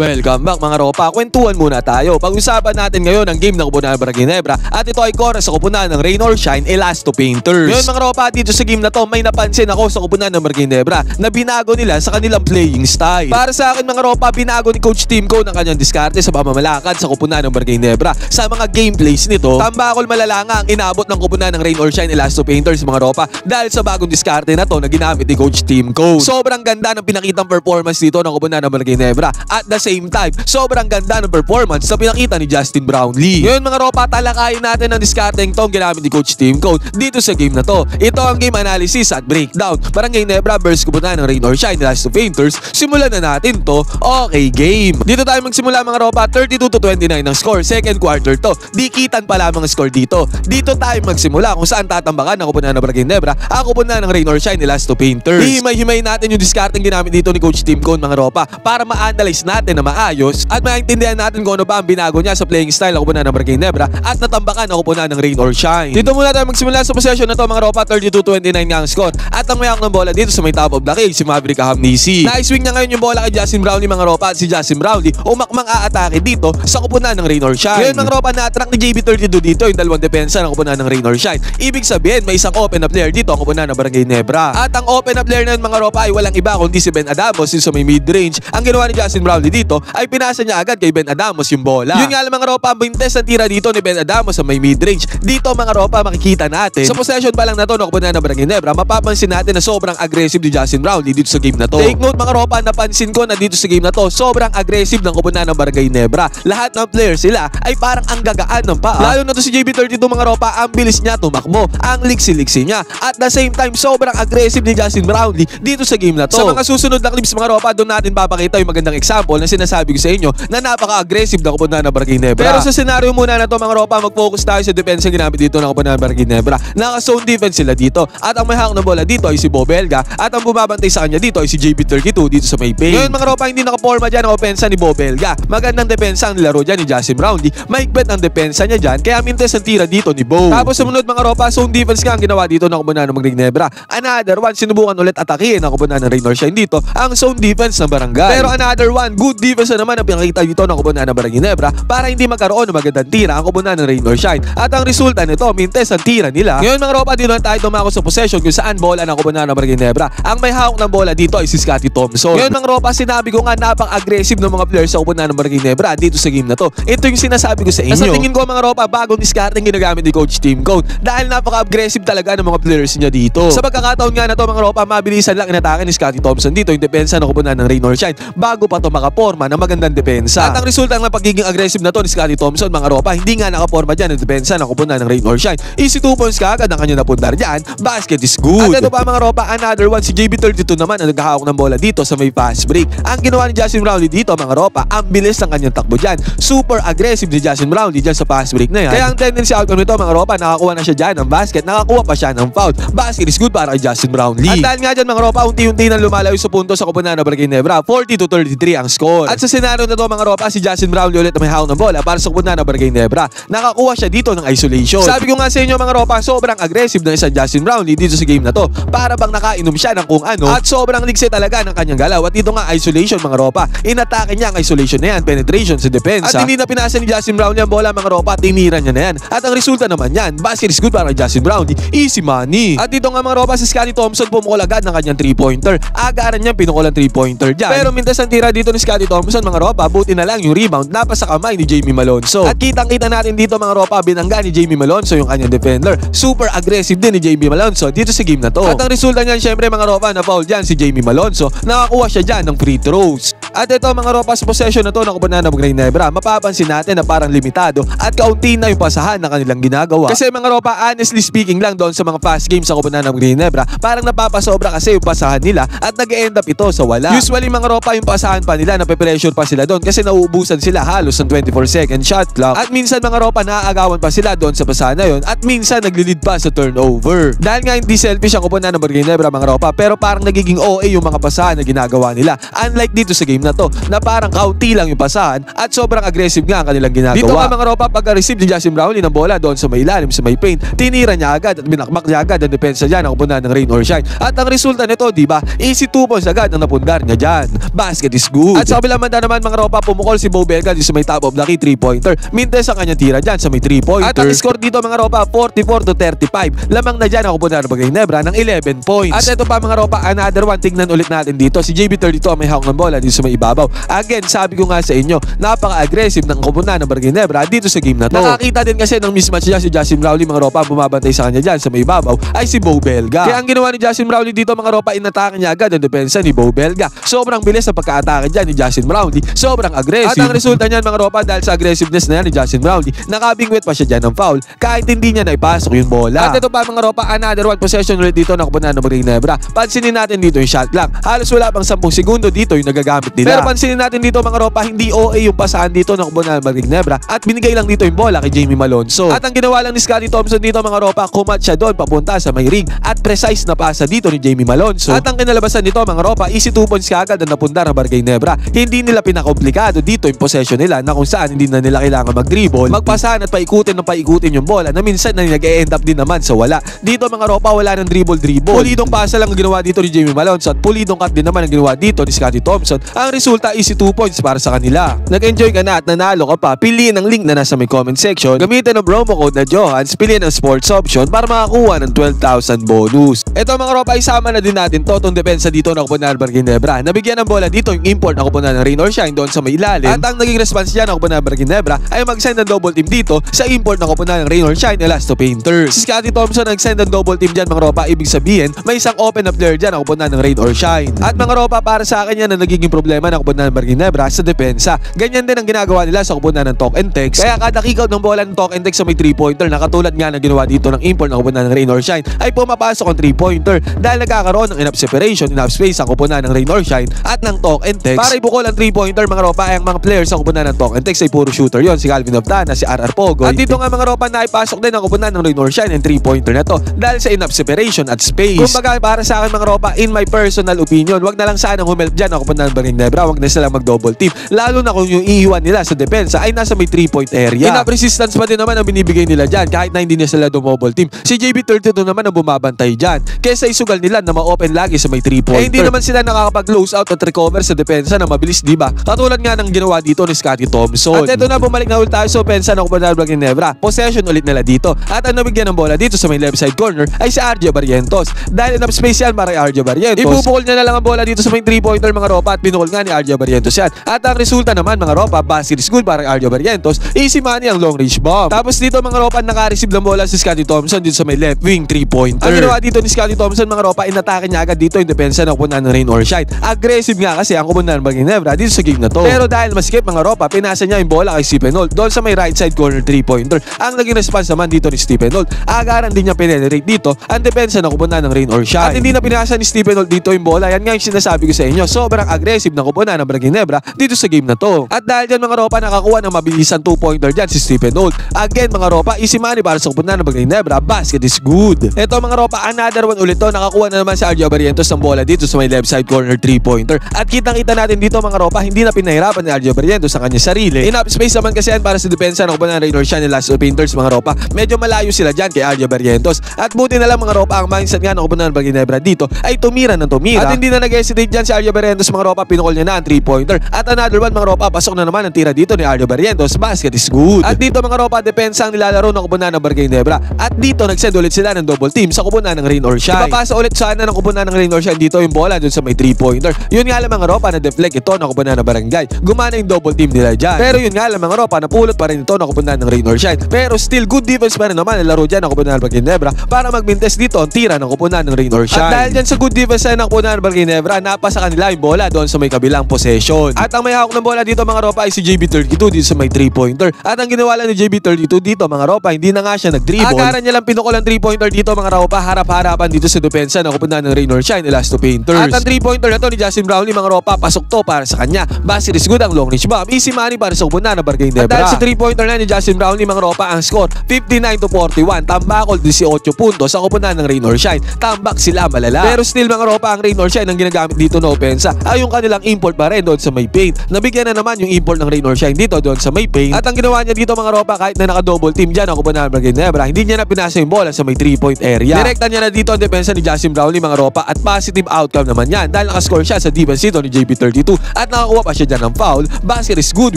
Welcome back mga ropa, kwentuhan muna tayo. Pag-usapan natin ngayon ang game ng Kupunan ng Barangay Ginebra at ito ay chorus sa Kupunan ng Rain or Shine Elasto Painters. Ngayon mga ropa, dito sa game na to may napansin ako sa Kupunan ng Barangay Ginebra na binago nila sa kanilang playing style. Para sa akin mga ropa, binago ni Coach Timco ng kanyang diskarte sa pamamalakad sa Kupunan ng Barangay Ginebra. Sa mga gameplays nito, tambakol malalanga ang inabot ng Kupunan ng Rain or Shine Elasto Painters mga ropa dahil sa bagong diskarte na to na ginamit ni Coach Timco. Sobrang ganda ng pinakitang performance dito ng Kupunan ng Barangay Ginebra. At the same time, sobrang ganda ng performance na pinakita ni Justin Brownlee. Ngayon mga ropa, talakayin natin ang diskarteng tong ginamit ni Coach Timco dito sa game na to. Ito ang game analysis at breakdown. Barangay Ginebra versus Kupunan ng Rain or Shine Elasto Painters. Simulan na natin to. Okay, game. Dito tayo magsimula mga ropa, 32-29 ng score. Second quarter to. Dikitan pa lamang ang score dito. Dito tayo magsimula kung saan tatambakan ng Kupunan ng Barangay Ginebra ang Kupunan ng Rain or Shine Elasto Painters. Himay-himay natin yung diskarteng ginamit dito ni Coach Timco mga ropa para ma-analyze natin na maayos at maintindihan natin kung ano ba ang binago niya sa playing style ng Kupunan ng Barangay Ginebra at natambakan ang Kupunan ng Rain or Shine. Dito muna tayo magsimula sa possession na to mga ropa, 32-29 nga ang score at ang mayak ng bola dito sa may top of the cage si Maverick Ahamnisi. Na-swing niya ngayon yung bola kay Justin Brownlee mga ropa at si Justin Brownlee umakmang aatake dito sa Kupunan ng Rain or Shine. Ngayon mga ropa, na-attract ni JB32 dito yung dalawang depensa ng Kupunan ng Rain or Shine. Ibig sabihin may isang open na player dito ang Kupunan ng Barangay Ginebra. At ang open na player na yun mga ropa ay walang iba kundi si Ben Adamos sa may mid-range. Ang ginawa ni Justin Brownlee dito ay pinasa niya agad kay Ben Adamos yung bola. Yun nga lang mga ropa, ang bintes ng tira dito ni Ben Adamos sa may mid-range. Dito mga ropa, makikita natin sa possession pa lang na to ng Kupunan ng Barangay Ginebra, mapapansin natin na sobrang aggressive ni Justin Brownlee dito sa game na to. Take note mga ropa, napansin ko na dito sa game na to sobrang aggressive ng Kupunan ng Barangay Ginebra. Lahat ng players sila ay parang ang gagaan ng paa. Lalo na to si JB32 mga ropa, ang bilis niya tumakbo, ang liksi-liksi niya. At the same time, sobrang aggressive ni Justin Brownlee dito sa game na to. Sa mga susunod na clips mga ropa, doon natin papakita yung magandang example na sinasabi ko sa inyo na napaka-aggressive ng Kupunan ng Barangay Ginebra. Pero sa senaryo muna na to mga ropa, mag-focus tayo sa defense na ginamit dito ng Kupunan ng Barangay Ginebra. Naka-zone defense sila dito at ang may hawak ng bola dito ay si Bobelga at ang bumabantay sa kanya dito ay si JB32 dito sa may paint. Ngayon mga ropa, hindi nakaporma dyan ang opensa ni Bobelga. Magandang depensa ang nilaro dyan ni Justin Brownlee. Mahigpit ang depensa niya dyan kaya mintes ang tira dito ni Bo. Tapos sumunod mga ropa, zone defense nga ang ginawa dito ng Kupunan ng Barangay Ginebra. Another one, sinubukan ulit atakihin ng Kupunan ng Rain or Shine dito ang zone defense ng Barangay. Pero another one, good defense na naman ang pinakita dito ng Kupunan ng Barangay Ginebra para hindi magkaroon ng magandang tira ang Kupunan ng Rain or Shine. At ang resulta nito, mintes ang tira nila. Ngayon mga ropa, dito na tayo tumako sa possession kung saan bola ng Kupunan ng Barangay Ginebra. Ang may hawak ng bola dito ay si Scotty Thompson. Ngayon mga ropa, sinabi ko nga napaka-aggressive ng mga players sa Kupunan ng Barangay Ginebra dito sa game na to. Ito yung sinasabi ko sa inyo. Sa tingin ko mga ropa, bagong diskarteng ginagamit ni Coach Timco dahil napaka-aggressive talaga ng mga players niya dito. Sa pagkakataon nga na to mga ropa, mabilisan lang inatake ni Scotty Thompson dito yung depensa ng Kupunan ng Rain or Shine bago pa to makaporma ng magandang depensa. At ang resulta ng pagiging aggressive na to ni Scotty Thompson mga ropa, hindi nga nakaporma dyan ang depensa ng Kupunan ng Rain or Shine. Easy 2 points kaagad ang kanya napundar dyan. Basket is good. At ito pa mga ropa, another one, si JB32 naman ang naghahawak ng bola dito sa may fast break. Ang ginawa ni Justin Brownlee dito mga ropa, ang bilis ng kanyang takbo dyan. Super aggressive ni Justin Brownlee dyan sa fast break na yan. Kaya ang tendency outcome nito mga ropa, nakakuha na siya dyan ng basket, nakakuha pa siya ng foul. Basket is good para kay Justin Brownlee. At dahil nga dyan mga ropa, unti-unti nang lumalayo sa punto sa Kupunan ng Barangay Ginebra, 40-33 ang score. At sa senaryo na to mga ropa, si Justin Brownlee ulit na may hawak ng bola para sa Kupunan ng Barangay Ginebra. Nakakuha siya dito ng isolation. Sabi ko nga sa inyo mga ropa, sobrang aggressive ng isang Justin Brownlee dito sa game na to. Para bang nakainom siya ng kung ano at sobrang ligse talaga ng kanyang galaw. At dito nga isolation mga ropa, inatake niya ang isolation na yan, penetration sa depensa. At hindi na pinasa ni Justin Brownlee ang bola mga ropa, tinira niya na yan. At ang resulta naman yan, basket is good para kay Justin Brownlee, easy money. At dito nga mga ropa, si Scotty Thompson pumukol agad ng kanyang 3-pointer. Agaran niya pinukulan 3-pointer dyan. Pero mintas ang tira dito ni Scotty Thompson mga ropa, buti na lang yung rebound napasa kamay ni Jamie Malonzo. At kitang-kita natin dito mga ropa, binangga ni Jamie Malonzo yung kanyang defender. Super aggressive din ni Jamie Malonzo dito sa game na to. At ang resulta niyan syempre mga ropa, na foul dyan si Jamie Malonzo. Nakakuha siya dyan ng free throws. At ito mga ropa, sa possession na to ng Kupunan ng Barangay Ginebra, mapapansin natin na parang limitado at kaunti na yung pasahan na kanilang ginagawa. Kasi mga ropa, honestly speaking lang doon sa mga fast games sa Kupunan ng Barangay Ginebra, parang napapasobra kasi yung pasahan nila at nag-end up ito sa wala. Usually mga ropa, yung pasahan pa nila, nape-pressure pa sila doon kasi nauubusan sila halos ng 24-second shot clock. At minsan mga ropa, naaagawan pa sila doon sa pasahan na yun at minsan nagli-lead pa sa turnover. Dahil nga hindi selfish ang Kupunan ng Barangay Ginebra mga ropa, pero parang nagiging OA yung mga pasahan na ginagawa nila. Unlike dito sa game na to, na parang kaunti lang yung pasahan at sobrang aggressive nga ang kanilang ginagawa. Dito nga mga ropa, pagka-receive ni Justin Brownlee ng bola doon sa may ilalim, sa may paint, tinira niya agad at binakmak niya agad ang depensa dyan ang Kupunan ng Rain or Shine. At ang resulta nito, diba, easy 2 points agad ang napundar niya dyan. Basket is good. At sa kabilang banda naman mga ropa, pumukol si Bo Belga dito sa may top of the key 3-pointer. Mintes ang kanyang tira dyan sa may 3-pointer. At ang score dito mga ropa, 44-35. Lamang na dyan ang Koponan ng Ginebra ng 11 points. At ito pa mga ropa, another one. Tingnan ulit natin dito. Si JB32 ang may hawak ng bola dito sa may ibabaw. Again, sabi ko nga sa inyo, napaka-aggressive ng Koponan ng Ginebra dito sa game na to. Nakakita din kasi ng mismatch niya si Justin Brownlee mga ropa, bumabantay sa kanya dyan sa may ibabaw ay si Bo Belga. Kaya ang ginawa ni Justin Brownlee dito mga ropa, inatake niya agad ang depensa ni Bo Belga. Sobrang bilis ang pagka-atake dyan ni Justin Brownlee. Sobrang aggressive. At ang resulta niyan mga ropa, dahil sa aggressiveness na yan ni Justin Brownlee, nakabingwit pa siya dyan ng foul kahit hindi niya naipasok yung bola. At ito pa mga ropa, another one possession ulit dito ng Koponan ng Ginebra. Pansinin natin dito yung shot clock. Halos wala pang 10 segundo dito yung nagagamit nila. Pero pansinin natin dito mga ropa, hindi OA yung pasahan dito ng Koponan ng Ginebra at binigay lang dito yung bola kay Jamie Malonzo. At ang ginawa lang ni Scottie Thompson dito mga ropa, kumat siya doon papunta sa may ring at precise na pasa dito ni Jamie Malonzo. At ang kinalabasan nito mga ropa, easy 2 points kaagad ang napunta ng Ginebra. Hindi nila pinakomplikado dito yung possession nila na kung saan hindi na nila kailangan mag-dribble, magpasahan at paikutin yung bola na minsan na nag-e-end up din naman sa wala. Dito mga ropa, wala ng dribble. Pulidong pasa lang ang ginawa dito ni Jamie Malonzo at pulidong cut din naman ang ginawa dito ni Scottie Thompson. Ang resulta, easy 2 points para sa kanila. Nag-enjoy ka na at nanalo ka pa, piliin ang link na nasa may comment section. Gamitin ang promo code na Johans, piliin ang sports option para makakuha ng 12,000 bonus. Ito mga ropa, isama na din natin to itong depensa dito ng Koponan ng Ginebra. Nabigyan ng bola dito yung import ng Koponan ng Rain or Shine doon sa may ilalim. At ang naging response niya ng Koponan ng Ginebra ay mag-send ng double team dito sa import ng Koponan ng Rain or Shine Elasto Painters. Si Scottie Thompson nag-send ng double team dyan mga ropa, ibig sabihin may isang open na player dyan ang Koponan ng Rain or Shine. At mga ropa, para sa akin yan na nagiging problema ng Koponan ng Ginebra sa depensa. Ganyan din ang ginagawa nila sa Koponan ng Talk and Text. Kaya kada kick out ng bola ng Talk and Text sa may 3-pointer na katulad nga na ginawa dito ng import ng Koponan ng Rain or Shine ay pumapasok ang 3-pointer dahil nagkakaroon ng enough separation, enough space ang Koponan ng Rain or Shine at ng Talk and Text. Para ibukol ang 3-pointer mga ropa, ay ang mga players sa Koponan ng Talk and Text ay puro shooter yon, si Calvin Oftana, si RR Pogoy. At dito nga mga ropa, naipasok din ang Koponan ng Rain or Shine ang 3-pointer na to dahil sa enough separation at space. Kumbaga para sa akin mga ropa, in my personal opinion, wag na lang sanang humelp dyan ang Koponan ng Ginebra, wag na silang mag-double team. Lalo na kung yung iiwan nila sa depensa ay nasa may 3-point area. Enough resistance pa din naman ang binibigay nila dyan kahit na hindi na sila double team. Si JB32 naman ang bumabantay dyan kesa isugal nila na ma-open lagi sa may 3-pointer. Hindi naman sila nakakapag-close out at recover sa depensa na mabilis, diba? Katulad nga ng ginawa dito ni Scottie Thompson. At ito na, bumalik na ulit tayo sa opensa ng Koponan ng Ginebra. Possession ulit nila dito. At ang nabigyan ng bola dito sa may left side corner ay si RJ Barrientos. Dahil enough space yan para RJ Barrientos, ibubukol niya na lang ang bola dito sa may 3-pointer mga ropa at pinukol nga ni RJ Barrientos yan. At ang resulta naman mga ropa, basket is good para RJ Barrientos. Easy money ang long range bomb. Tapos dito mga ropa, naka-receive ng bola si Scottie Thompson dito sa may left wing 3-pointer. Ang ginawa dito ni Scottie Thompson mga ropa, inatake niya agad dito yung depensa ng Koponan ng Rain or Shine. Aggressive nga kasi ang Koponan ng Ginebra dito sa game na to. Pero dahil maskip mga ropa, pinasa niya yung bola kay Stephen Holt doon sa may right side corner 3-pointer. Ang naging response naman dito ni Stephen Holt, agaran din niya penetrate dito ang depensa ng Koponan ng Rain or Shine. At hindi na pinasa ni Stephen Holt dito yung bola. Yan nga yung sinasabi ko sa inyo, sobrang aggressive ng Koponan ng Ginebra dito sa game na to. At dahil dyan mga ropa, nakakuha ng mabilisan 2-pointer dyan si Stephen Holt. Again mga ropa, easy money para sa Koponan ng Ginebra, basket is good. Ito mga ropa, another one ulit to, nakakuha na naman si RJ Barrientos ng bola dito sa may left side corner 3-pointer. At kitang-kita natin dito mga ropa, hindi na pinahirapan ni RJ Barrientos sa kanya sarili. Enough space naman kasi yan para sa depensa ng Koponan ng Rain or Shine Elasto Painters mga ropa. Medyo malayo sila dyan kay RJ Barrientos. At buti na lang mga ropa, ang mindset nga ng Koponan ng Ginebra dito ay tumira ng tumira. At hindi na nag-hesitate dyan si RJ Barrientos mga ropa, pinukol niya na ang 3-pointer. At another one mga ropa, pasok na naman ang tira dito ni RJ Barrientos, basket is good. At dito mga ropa, depensa ang nilalaro ng Koponan ng Ginebra. At dito nagsend ulit sila ng double team sa Koponan ng Rain or Shine. Ipapasa ulit sana ng Koponan ng Rain or Shine dito yung bola dun sa may 3-pointer. Yun nga lang mga ropa, na deflect ito ng Koponan ng Barangay. Gumana yung double team nila dyan. Pero yun nga lang mga ropa, napulot pa rin ito ng Koponan ng Rain or Shine. Pero still good defense pa rin naman ang laro dyan ng Koponan ng Ginebra para magmintes dito ang tira ng Koponan ng Rain or Shine. At dahil dyan sa good defense ng Koponan ng Ginebra, napasa kanila yung bola doon sa may kabilang possession. At ang may hawak ng bola dito mga ropa ay si JB32 dito sa may 3-pointer. At ang ginawa lang ni JB32 dito mga ropa, hindi na nga siya nag-dribble. Agaran niya lang pinukol ang 3-pointer dito mga ropa, harap-harapan dito sa depensa ng Koponan ng Rain or Shine Elasto Painters. At ang 3-pointer na to ni Justin Brownlee mga ropa, pasok to para sa kanya. Basket is good ang long range bomb. Easy money para sa Koponan ng Ginebra. At dahil sa 3-pointer na ni Justin Brownlee mga ropa, ang score 59-41. Tambakol 18 puntos sa Koponan ng Rain or Shine. Tambak sila malala. Pero still mga ropa, ang Rain or Shine ang ginagamit dito na opensa ay yung kanilang import pa rin doon sa may paint. Nabigyan na naman yung import ng Rain or Shine dito doon sa may paint. At ang ginawa niya dito mga ropa, kahit na naka-double team dyan ang Koponan ng Ginebra, hindi niya na pinasa yung bola sa may 3-point area. Direkta niya na dito ang depensa ni Justin Brownlee mga ropa at positive outcome naman yan dahil nakascore siya sa defense dito ni JB32 at nakakuha pa siya dyan ng foul. Basket is good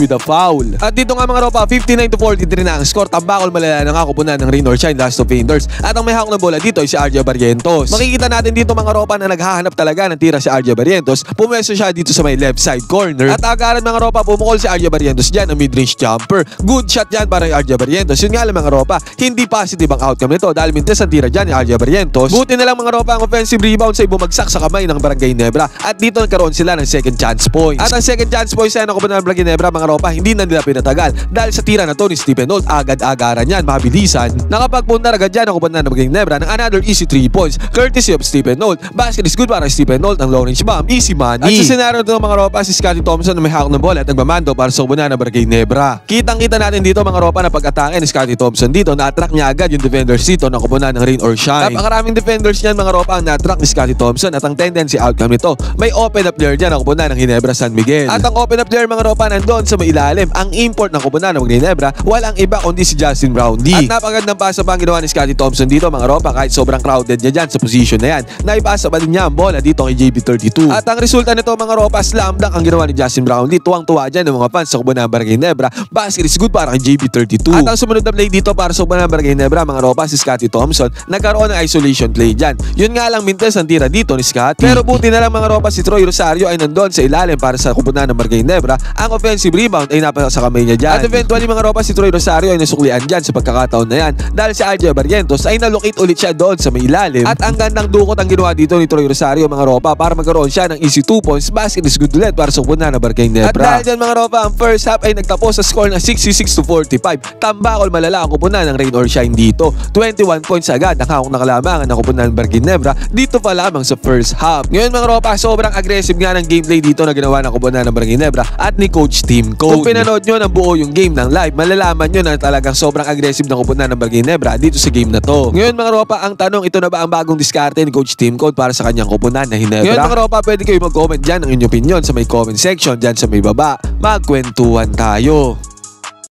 with a foul. At dito nga mga ropa, 59-43 na ang score. Tambakol malala na nga kupunan ng Rain or Shine last of painters. At ang may hawak na bola dito ay si RJ Barrientos. Makikita natin dito mga ropa na naghahanap talaga ng tira si RJ Barrientos. Pumwesto siya dito sa may left side corner. At agaran mga ropa, pumukol si RJ Barrientos dyan ang mid-range jumper. Good shot dyan para kay RJ Barrientos. Yun nga lang mga ropa, hindi positive ang outcome nito dahil mintes ang tira dyan ni RJ Barrientos. Buti na lang mga ropa ang offensive rebound sa bumagsak sa kamay ng Barangay Nebra. At dito nagkaroon sila ng second chance points. At ang second chance points ay nakuha ng Barangay Nebra mga ropa, hindi na nila pinatagal dahil sa tira na to ni Stephen Holt, agad-agaran yan, mabilisan. Nakapagpunta agad dyan nakuha ng Barangay Nebra ng another easy 3 points courtesy of Stephen Holt. Basket is good para Stephen Holt, ang long range bomb, easy money. At sa senaryo nito mga ropa, si Scottie Thompson na may hawak ng bola at nagmamando para sa kubunan ng Barangay Nebra. Kitang-kita natin dito mga ropa na pag-atake ni Scottie Thompson dito, na-attract niya agad yung defenders dito na kubunan ng Rain or Shine. Napakaraming defenders niyan mga ropa ang na-attract ni Scottie Thompson at ang tendency outcome nito, may open up player dyan na kubunan ng Ginebra San Miguel. At ang open up player mga ropa nandun sa may ilalim, ang import ng kubunan ng Ginebra, walang iba kundi si Justin Brownlee. At napakagandang pasa pa ang ginawa ni Scottie Thompson dito mga ropa, kahit sobrang crowded niya dyan sa position na yan, naipasa pa din niya ang bola dito kay JB32. At ang resulta nito mga ropa, slam dunk ang ginawa ni Justin Brownlee. Tuwang-tuwa dyan ng mga fans sa kubunan ng Barangay Nebra. Basket is good para kay JB32. At ang sumunod na play dito para sa kubunan ng Barangay Nebra mga ropa, si Scottie Thompson, nagkaroon ng isolation play dyan. Yun nga lang mintes ang tira dito ni Scottie. Pero buti na lang mga ropa, si Troy Rosario ay nandun sa ilalim para sa kubunan ng Barangay Nebra. Ang offensive rebound ay napasa sa kamay niya dyan. At eventually mga ropa, si Troy Rosario ay nasuklian dyan sa pagkakataon na yan dahil si RJ Barrientos ay nalocate ulit siya doon sa may ilalim. At ang gandang dukot ang ginawa dito ni Troy Rosario mga ropa para magkaroon siya ng easy 2 points. Basket is good ulit para sa kubunan ng Barangay Nebra. At dahil dyan mga ropa, ang first half ay nagtapos sa score na 66-45. Tambakol malala ang kubunan ng Rain or Shine dito. 21 points agad ang hawak na kalamangan ng kubunan ng Barangay Nebra dito pa lamang sa first half. Ngayon mga ropa, sobrang aggressive nga ng gameplay dito na ginawa ng kubunan ng Barangay Nebra at ni Coach Tim Code. Kung pinanood nyo ng buo yung game ng live, malalaman nyo na talagang sobrang aggressive ng kubunan ng Barangay Nebra dito sa game na to. Ngayon mga ropa, ang tanong, ito na ba ang bagong diskarte ni Coach Tim Code para sa kanyang kubunan na Ginebra? Ngayon mga ropa, pwede kayo mag-comment dyan ng inyong opinion sa may comment section dyan sa may baba. Magkwentuhan tayo.